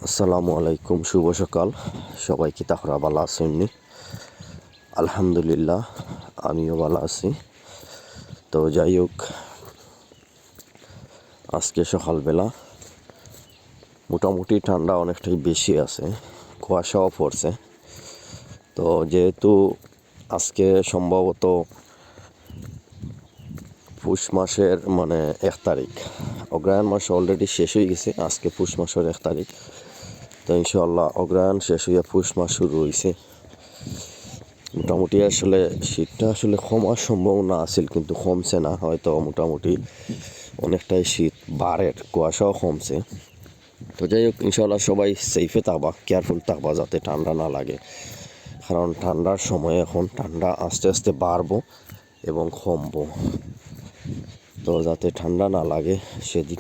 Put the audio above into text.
আসসালামু আলাইকুম, শুভ সকাল। সবাই কি তাহরা ভালো আছেননি? আলহামদুলিল্লাহ, আমিও ভালো আছি। তো যাই হোক, আজকে সকালবেলা মোটামুটি ঠান্ডা অনেকটাই বেশি আছে, কুয়াশাও পড়ছে। তো যেহেতু আজকে সম্ভবত পুষ মাসের 1 তারিখ, অগ্রহায়ণ মাস অলরেডি শেষ হয়ে গেছে, আজকে পুষ মাসের 1 তারিখ। তো ইনশাআল্লাহ অগ্রহায়ণ শেষ হইয়া পুষ মাস শুরু হয়েছে। মোটামুটি আসলে শীতটা কমার সম্ভাবনা আছিল, কিন্তু কমছে না। হয়তো মোটামুটি অনেকটাই শীত বাড়ের, কুয়াশাও কমছে। তো যাই হোক, ইনশাআল্লাহ সবাই সেফে থাকবা, কেয়ারফুল থাকবা যাতে ঠান্ডা না লাগে। কারণ ঠান্ডার সময় এখন, ঠান্ডা আস্তে আস্তে বাড়বো এবং কমবো। তো যাতে ঠান্ডা না লাগে সেদিকে